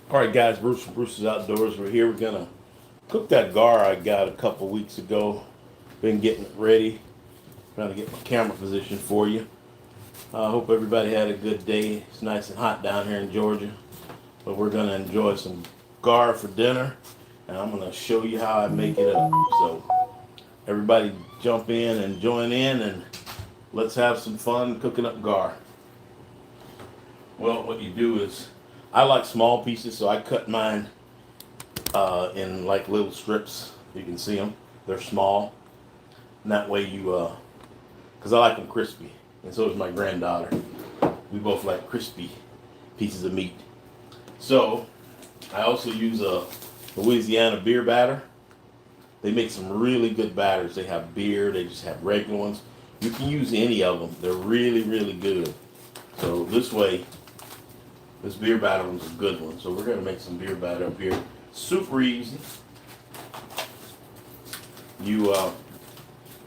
All right, guys, Bruce from Bruce's Outdoors. We're here. We're gonna cook that gar I got a couple weeks ago. Been getting it ready, trying to get my camera position for you. I hope everybody had a good day. It's nice and hot down here in Georgia, but we're gonna enjoy some gar for dinner, and I'm gonna show you how I make it up. So everybody, jump in and join in, and let's have some fun cooking up gar. Well, what you do is, I like small pieces, so I cut mine in like little strips. You can see them; they're small, and that way because I like them crispy, and so does my granddaughter. We both like crispy pieces of meat. So I also use a Louisiana beer batter. They make some really good batters. They have beer. They just have regular ones. You can use any of them. They're really, really good. So this way, this beer batter one's a good one. So we're gonna make some beer batter up here. Super easy. You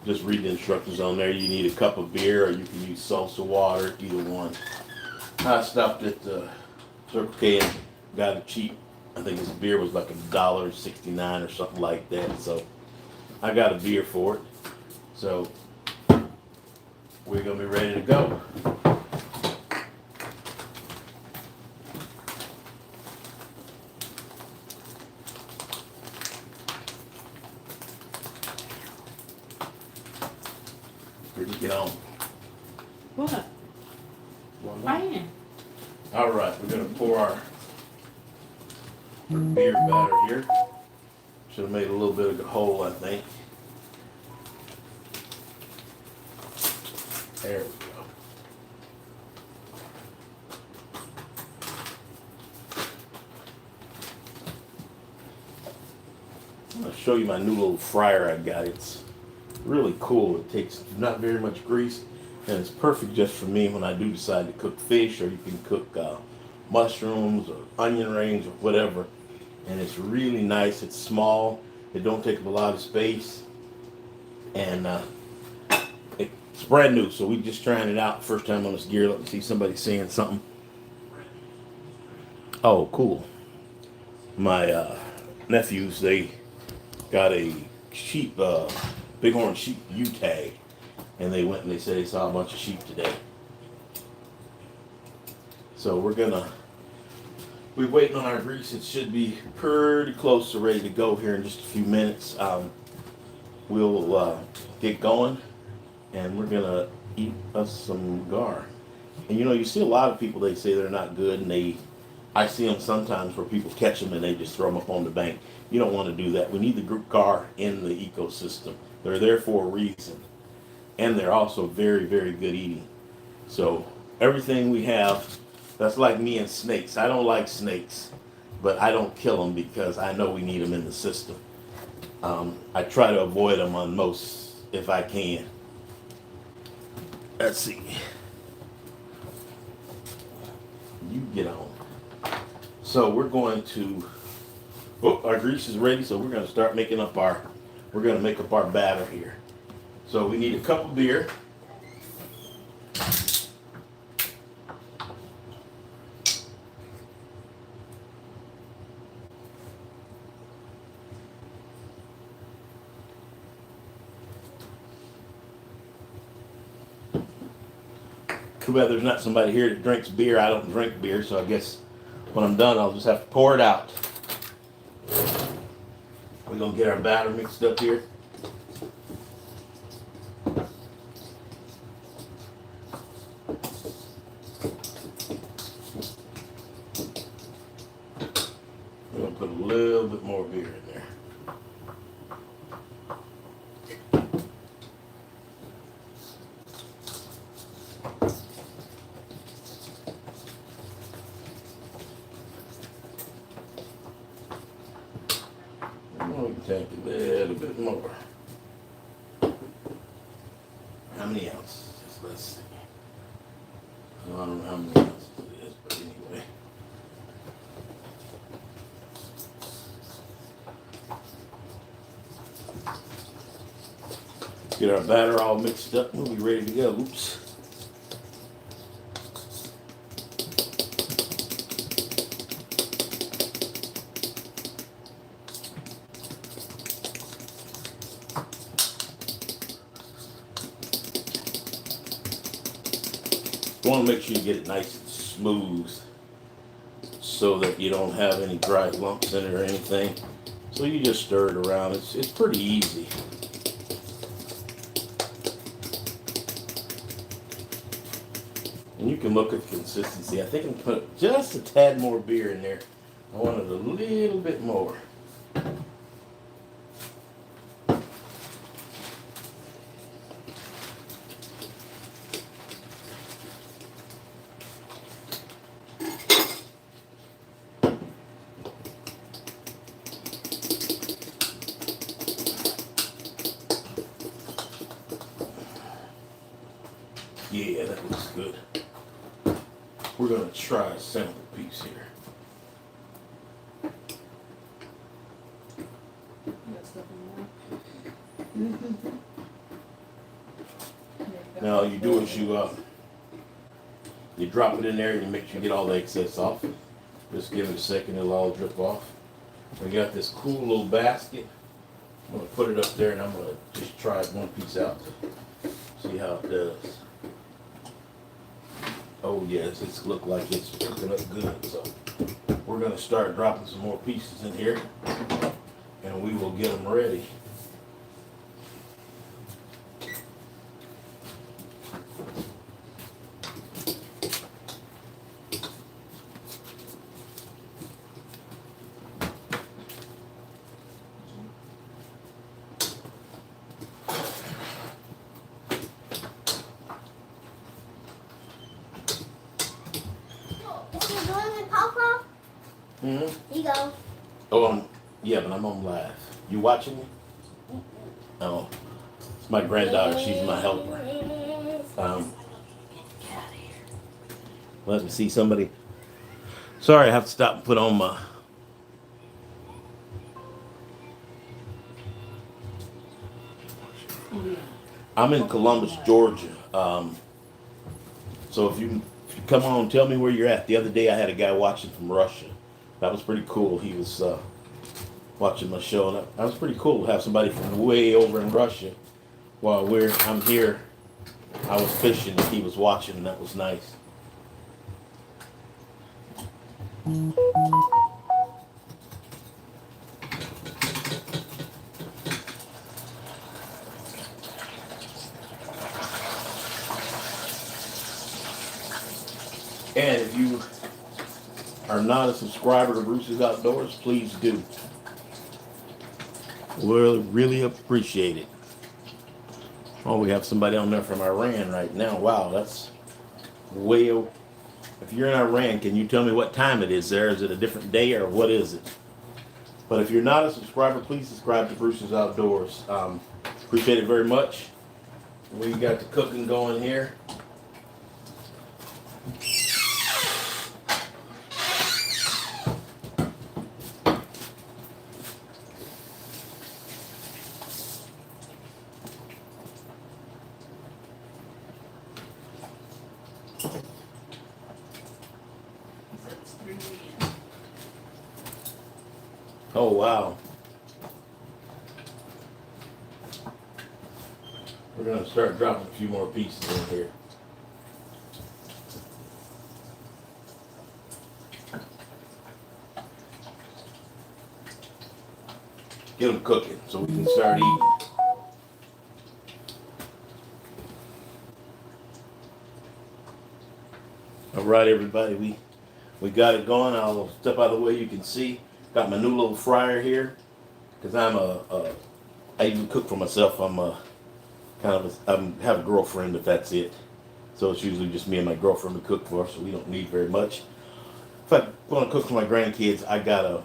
just read the instructions on there. You need a cup of beer, or you can use salsa water, either one. I stopped at Circle K and got it cheap. I think his beer was like $1.69 or something like that. So I got a beer for it. So we're gonna be ready to go. Ready to get on. What? Fine. All right, we're gonna pour our beer batter here. Should have made a little bit of a hole, I think. There we go. I'm gonna show you my new little fryer I got. It's really cool. It takes not very much grease, and it's perfect just for me when I do decide to cook fish, or you can cook mushrooms or onion rings or whatever. And it's really nice. It's small. It don't take up a lot of space, and it's brand new. So we just trying it out first time on this gear. Let me see somebody saying something. Oh, cool. My nephews, they got a sheep, bighorn sheep U-tag, and they went and they said they saw a bunch of sheep today. So we're waiting on our grease. It should be pretty close to ready to go here in just a few minutes. We'll get going, and we're gonna eat us some gar. And you see a lot of people, they say they're not good, and I see them sometimes where people catch them and they just throw them up on the bank. You don't want to do that. We need the gar in the ecosystem. They're there for a reason, and they're also very, very good eating. So everything we have, that's like me and snakes. I don't like snakes, but I don't kill them because I know we need them in the system. I try to avoid them on most if I can. Let's see. You get on. So we're going to, our grease is ready, so we're going to start making up we're going to make up our batter here. So we need a cup of beer. Too bad there's not somebody here that drinks beer. I don't drink beer, so I guess when I'm done, I'll just have to pour it out. We're going to get our batter mixed up here. We're going to put a little bit more beer in there. We can take a little bit more. How many ounces? Let's see. I don't know how many ounces it is, but anyway. Get our batter all mixed up. We'll be ready to go. Oops. You want to make sure you get it nice and smooth so that you don't have any dry lumps in it or anything. So you just stir it around. It's pretty easy. And you can look at the consistency. I think I'm putting just a tad more beer in there. I wanted a little bit more. Yeah, that looks good. We're gonna try a sample piece here. You got stuff in there? Now all you do is you drop it in there and you make sure you get all the excess off. Just give it a second, it'll all drip off. We got this cool little basket. I'm gonna put it up there and I'm gonna just try one piece out. See how it does. Oh yes, it's look like it's cooking up good. So we're gonna start dropping some more pieces in here and we will get them ready. Is you doing it, Papa? Mm-hmm. You go. Oh, yeah, but I'm on live. You watching me? Oh, it's my granddaughter. She's my helper. Let me see somebody. Sorry, I have to stop and put on my. I'm in Columbus, Georgia. So if you come on, tell me where you're at. The other day I had a guy watching from Russia. That was pretty cool. He was watching my show, and that was pretty cool to have somebody from way over in Russia while I'm here. I was fishing, and he was watching, and that was nice. And if you are not a subscriber to Bruce's Outdoors, please do. We'll really appreciate it. Oh, we have somebody on there from Iran right now. Wow, that's way. If you're in Iran, can you tell me what time it is there? Is it a different day or what is it? But if you're not a subscriber, please subscribe to Bruce's Outdoors. Appreciate it very much. We got the cooking going here. Oh, wow. We're going to start dropping a few more pieces in here. Get them cooking so we can start eating. All right, everybody, we got it going. I'll step out of the way. You can see, got my new little fryer here because I even cook for myself. I'm have a girlfriend, but that's it. So it's usually just me and my girlfriend to cook for, so we don't need very much. If I want to cook for my grandkids, I got a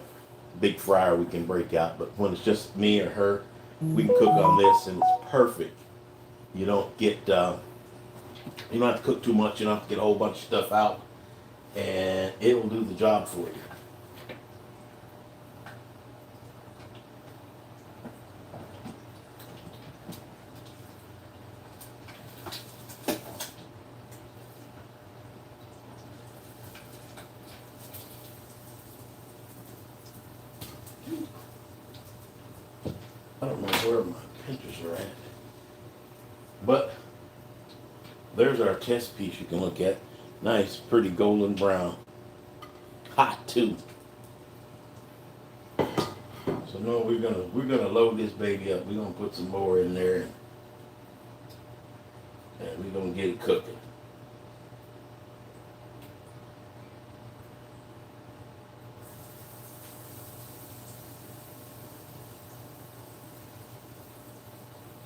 big fryer we can break out. But when it's just me or her, we can cook on this, and it's perfect. You don't get you don't have to cook too much. You don't have to get a whole bunch of stuff out, and it will do the job for you. I don't know where my pinchers are at, but there's our test piece you can look at. Nice, pretty golden brown. Hot too. So no, we're gonna load this baby up. We're gonna put some more in there, and we're gonna get it cooking.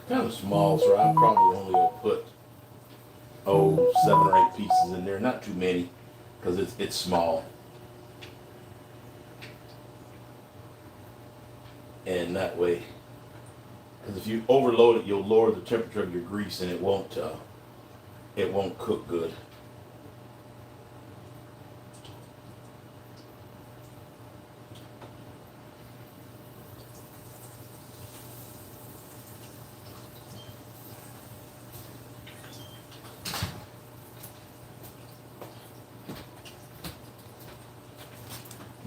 Kind of small, so I probably only will put 7 or 8 pieces in there. Not too many, because it's small. And that way, because if you overload it, you'll lower the temperature of your grease, and it won't cook good.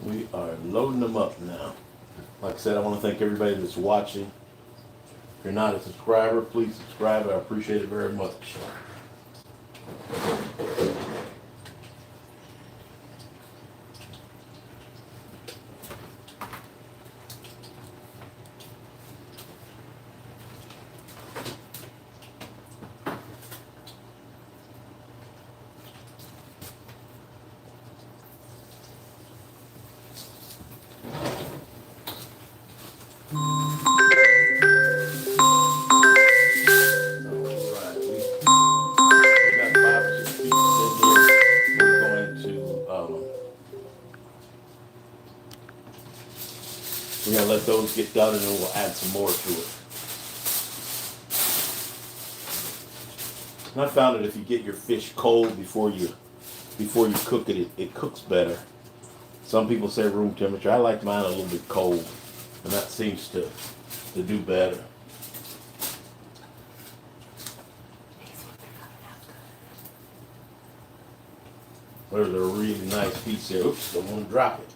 We are loading them up now. Like I said, I want to thank everybody that's watching. If you're not a subscriber, please subscribe. I appreciate it very much. Alright, we got 5 or 6 pieces in here. We're gonna let those get done, and then we'll add some more to it. And I found that if you get your fish cold before you cook it, it cooks better. Some people say room temperature. I like mine a little bit cold, and that seems to do better. There's a really nice piece here. Oops, don't want to drop it.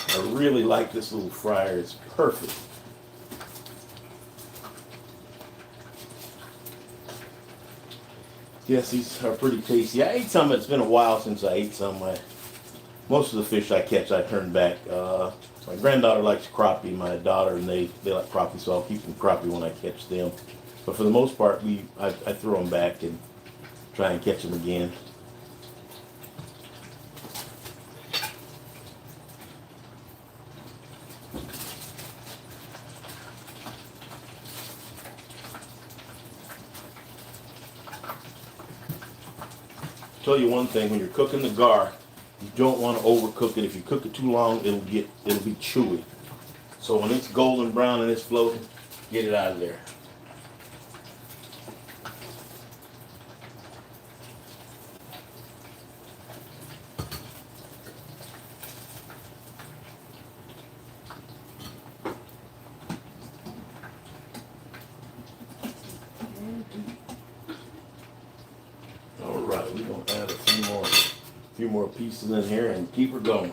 I really like this little fryer. It's perfect. Yes, these are pretty tasty. I ate some. It's been a while since I ate some. Most of the fish I catch, I turn back. My granddaughter likes crappie. My daughter and they like crappie, so I'll keep them crappie when I catch them. But for the most part, I throw them back and try and catch them again. Tell you one thing: when you're cooking the gar, you don't want to overcook it. If you cook it too long, it'll be chewy. So when it's golden brown and it's floating, get it out of there. All right, we're gonna add a few more pieces in here and keep her going.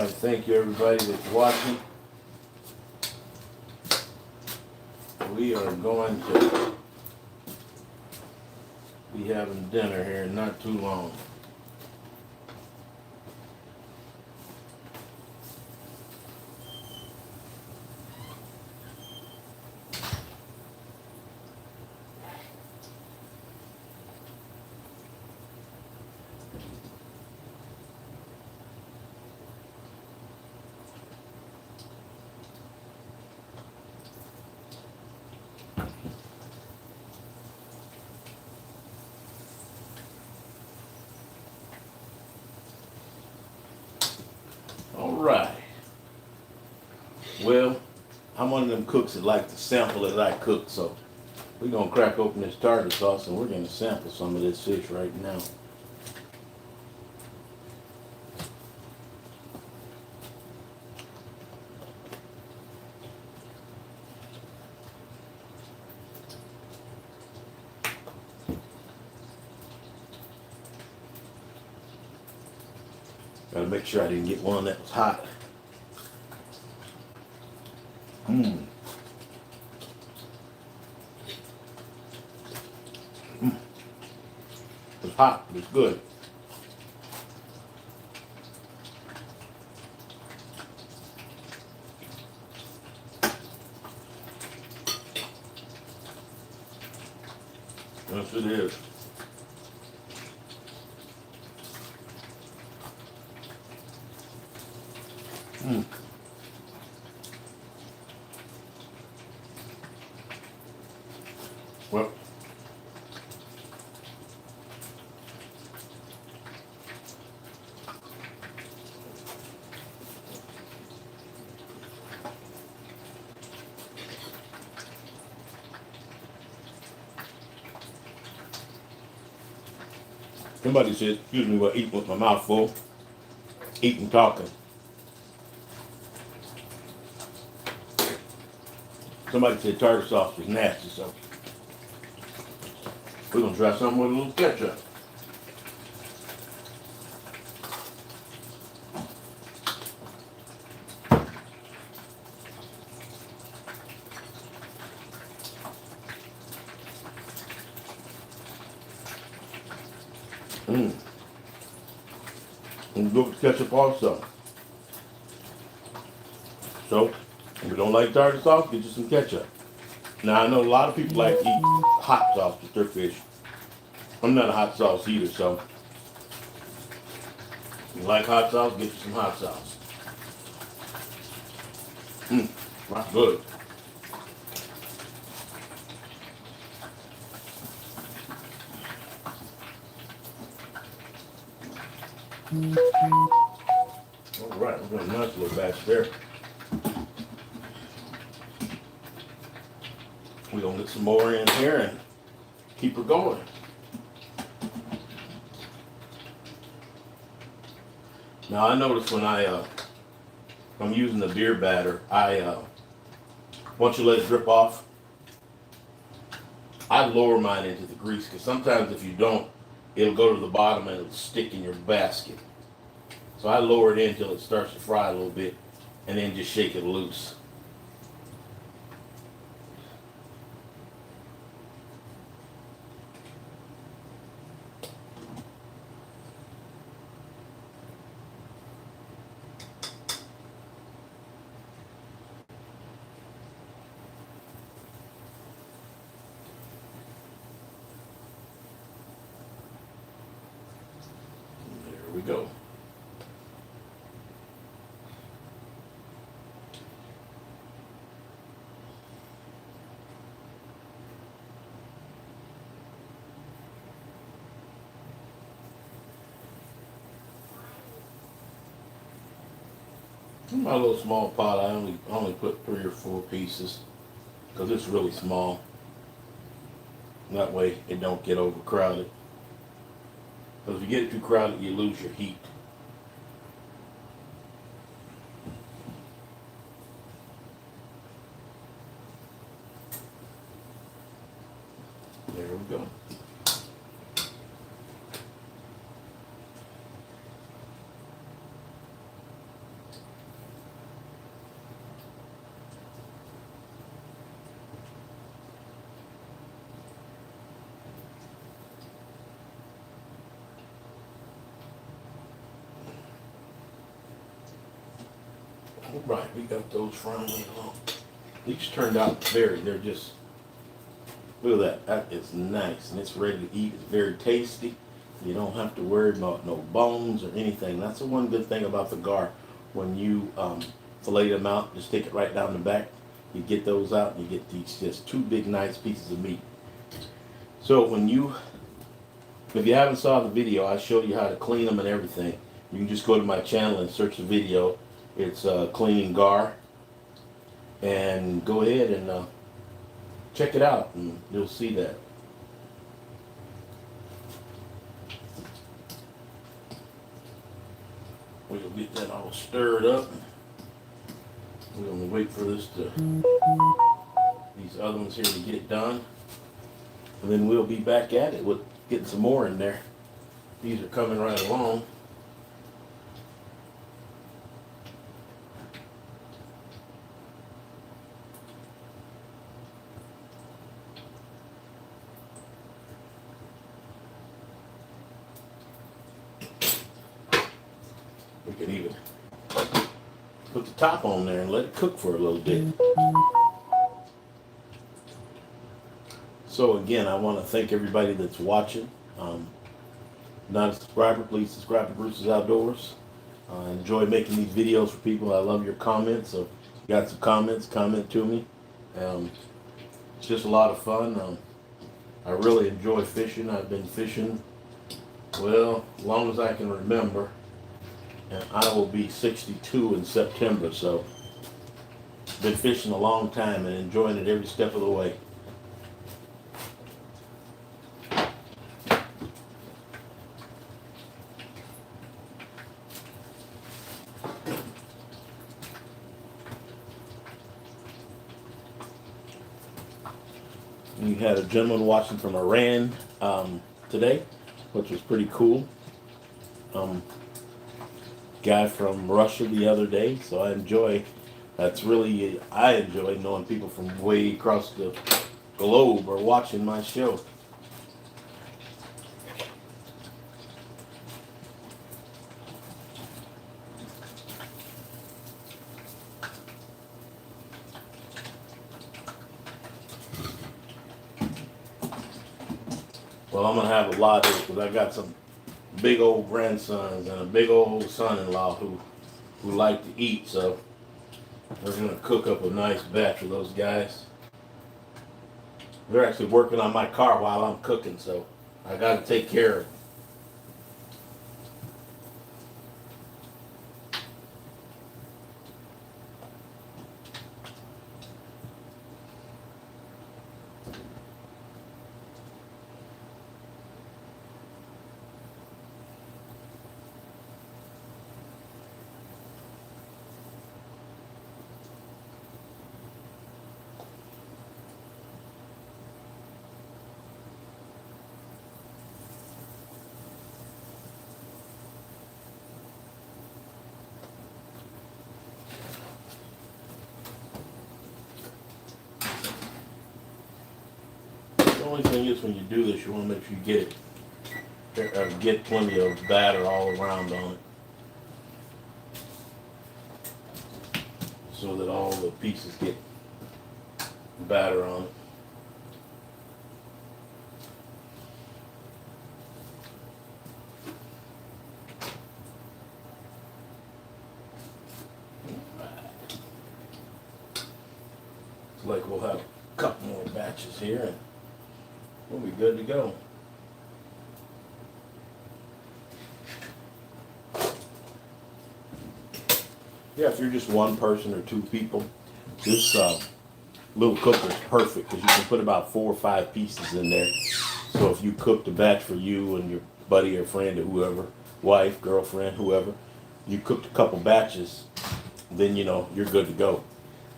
right, thank you everybody that's watching. We are going to be having dinner here in not too long. All right. Well, I'm one of them cooks that like to sample as I cook, so we're gonna crack open this tartar sauce and we're gonna sample some of this fish right now. Gotta make sure I didn't get one that was hot. Mmm. It's hot, but it's good. Yes, it is. Mm. Well, somebody said, excuse me, we're eating with my mouth full, eating, talking. Somebody said tartar sauce was nasty, so we're gonna try something with a little ketchup. Mmm. And go with ketchup also. So, if you don't like tartar sauce, get you some ketchup. Now, I know a lot of people like to eat hot sauce with their fish. I'm not a hot sauce eater, so if you like hot sauce, get you some hot sauce. Mmm, that's good. All right, we're gonna nice little batch there. We're gonna get some more in here and keep her going. Now I notice when I'm using the beer batter, once you let it drip off, I lower mine into the grease because sometimes if you don't, it'll go to the bottom and it'll stick in your basket. So I lower it in until it starts to fry a little bit and then just shake it loose. There we go. In my little small pot, I only put 3 or 4 pieces because it's really small. That way it don't get overcrowded. Because if you get it too crowded, you lose your heat. There we go. Right, we got those frying right along. These turned out they're just, look at that. That is nice, and it's ready to eat. It's very tasty. You don't have to worry about no bones or anything. That's the one good thing about the gar. When you fillet them out, just take it right down the back. You get those out, and you get these just two big nice pieces of meat. So if you haven't saw the video, I showed you how to clean them and everything. You can just go to my channel and search the video. It's cleaning gar, and go ahead and check it out, and you'll see that. We'll get that all stirred up. We're gonna wait for these other ones here to get done, and then we'll be back at it with getting some more in there. These are coming right along. We can even put the top on there and let it cook for a little bit. So again, I want to thank everybody that's watching. Not a subscriber, please subscribe to Bruce's Outdoors. I enjoy making these videos for people. I love your comments. So if you got some comments, comment to me. It's just a lot of fun. I really enjoy fishing. I've been fishing, well, as long as I can remember. And I will be 62 in September, so been fishing a long time and enjoying it every step of the way. You had a gentleman watching from Iran today, which was pretty cool. Guy from Russia the other day, so I enjoy knowing people from way across the globe are watching my show. Well, I'm gonna have a lot of it because I got some big old grandsons and a big old son-in-law who like to eat, so we're gonna cook up a nice batch for those guys. They're actually working on my car while I'm cooking, so I gotta take care of it. The only thing is, when you do this, you want to make sure you get plenty of batter all around on it, so that all the pieces get batter on it. It's like we'll have a couple more batches here, and we'll be good to go. Yeah, if you're just one person or two people, this little cooker is perfect because you can put about 4 or 5 pieces in there. So if you cooked a batch for you and your buddy or friend or whoever, wife, girlfriend, whoever, you cooked a couple batches, then you're good to go.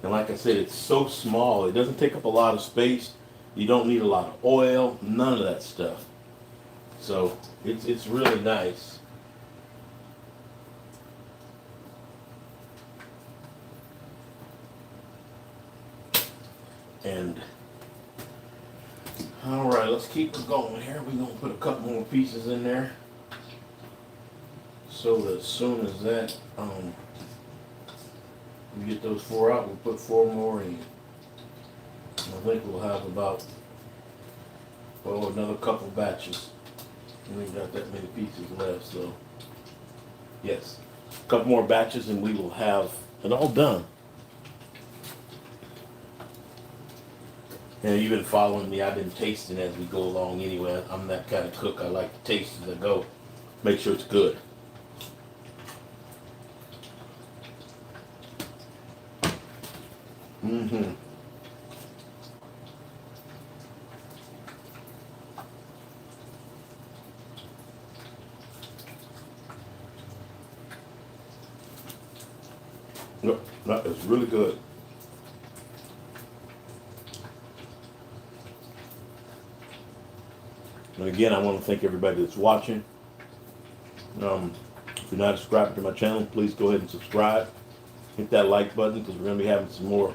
And like I said, it's so small, it doesn't take up a lot of space. You don't need a lot of oil, none of that stuff. So it's really nice. And all right, let's keep it going here. We're gonna put a couple more pieces in there, so that as soon as that we get those 4 out, we'll put 4 more in. I think we'll have about, another couple batches. We ain't got that many pieces left, so yes. A couple more batches and we will have it all done. And you've been following me, I've been tasting as we go along anyway. I'm that kind of cook, I like to taste as I go. Make sure it's good. Mm-hmm. Yep, that is really good. And again, I want to thank everybody that's watching. If you're not subscribed to my channel, please go ahead and subscribe. Hit that like button because we're going to be having some more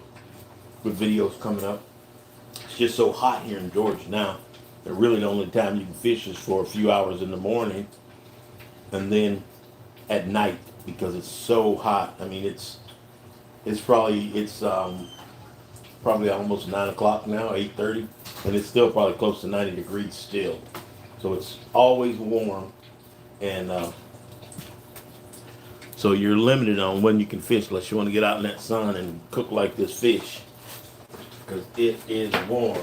good videos coming up. It's just so hot here in Georgia now that really the only time you can fish is for a few hours in the morning and then at night because it's so hot. I mean, it's probably almost 9 o'clock now, 8:30, and it's still probably close to 90 degrees still. So it's always warm, and so you're limited on when you can fish unless you want to get out in that sun and cook like this fish because it is warm.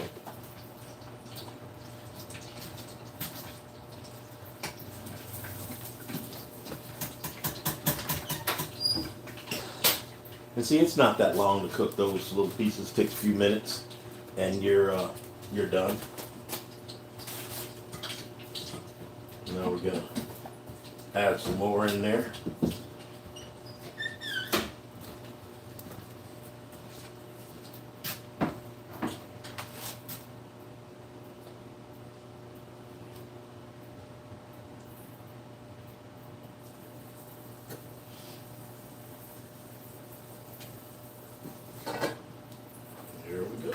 And see, it's not that long to cook those little pieces. It takes a few minutes, and you're done. Now we're gonna add some more in there. Here we go.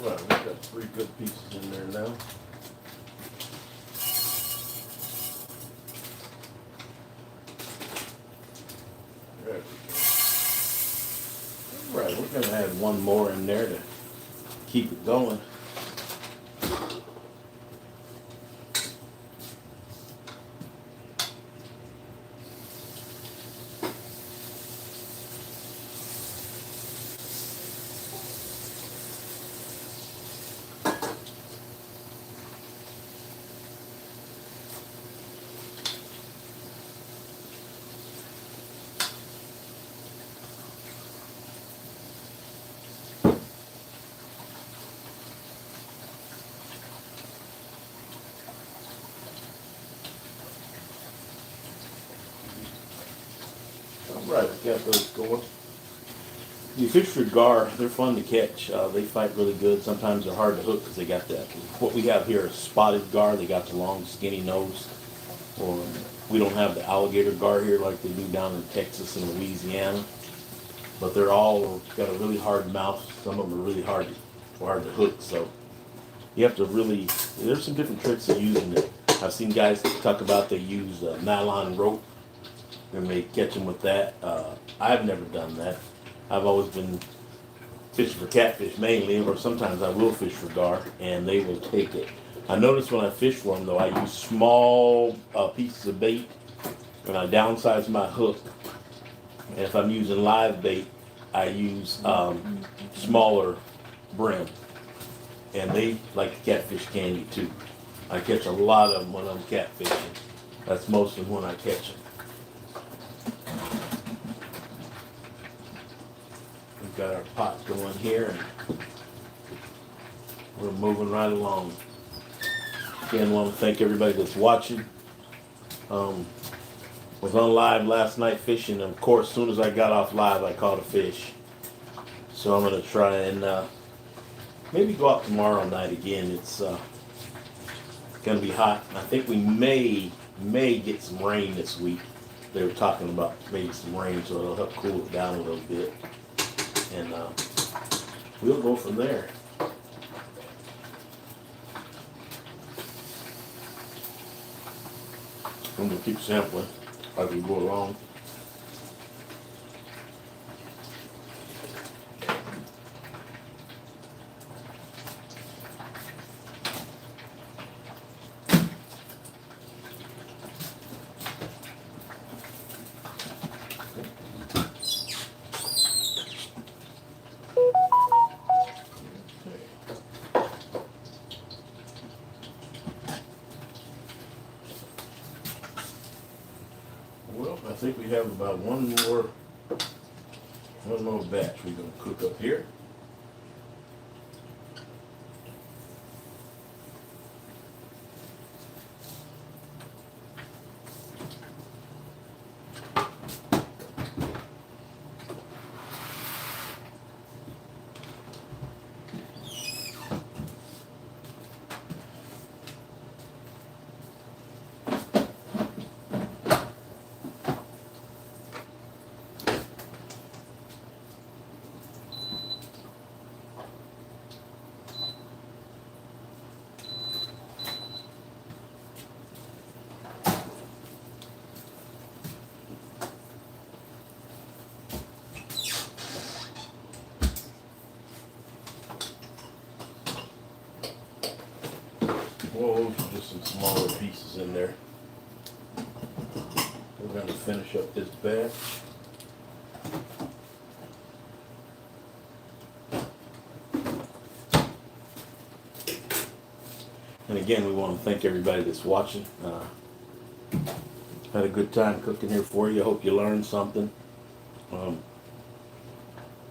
Right, we've got 3 good pieces in there now. There we go. Right, we're gonna add 1 more in there to keep it going. Alright, we got those going. You fish for gar, they're fun to catch. They fight really good. Sometimes they're hard to hook because they got that. What we have here is spotted gar. They got the long, skinny nose. Or we don't have the alligator gar here like they do down in Texas and Louisiana. But they're all got a really hard mouth. Some of them are really hard to hook. So you have to really. There's some different tricks of using it. I've seen guys talk about they use nylon rope and they catch them with that. I've never done that. I've always been fishing for catfish mainly, or sometimes I will fish for gar, and they will take it. I notice when I fish for them, though, I use small pieces of bait, and I downsize my hook. And if I'm using live bait, I use smaller brim. And they like catfish candy, too. I catch a lot of them when I'm catfishing. That's mostly when I catch them. got our pot going here, and we're moving right along. Again, want to thank everybody that's watching. Was on live last night fishing, and of course, as soon as I got off live, I caught a fish. So I'm gonna try and maybe go out tomorrow night again. It's gonna be hot. I think we may get some rain this week. They were talking about maybe some rain, so it'll help cool it down a little bit, and we'll go from there. I'm gonna keep sampling as we go along. Well, I think we have about one more batch we're gonna cook up here. Well, those are just some smaller pieces in there. We're going to finish up this batch. And again, we want to thank everybody that's watching. Had a good time cooking here for you. I hope you learned something.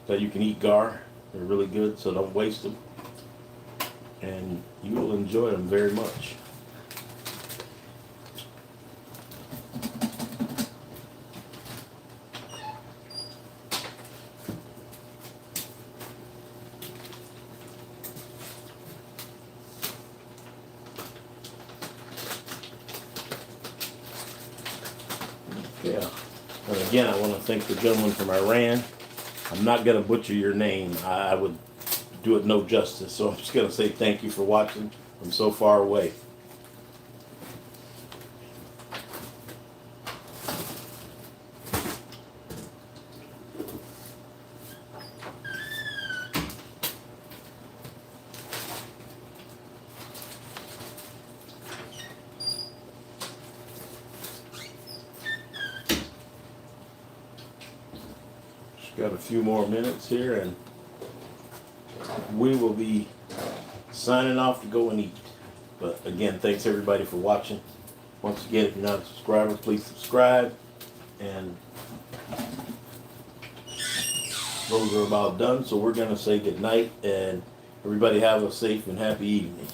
That you can eat gar. They're really good, so don't waste them. And you will enjoy them very much. Yeah. And again, I want to thank the gentleman from Iran. I'm not going to butcher your name. I would do it no justice. So I'm just going to say thank you for watching from so far away. Just got a few more minutes here and we will be signing off to go and eat. But again, thanks everybody for watching. Once again, if you're not a subscriber, please subscribe. And those are about done. So we're going to say good night and everybody have a safe and happy evening.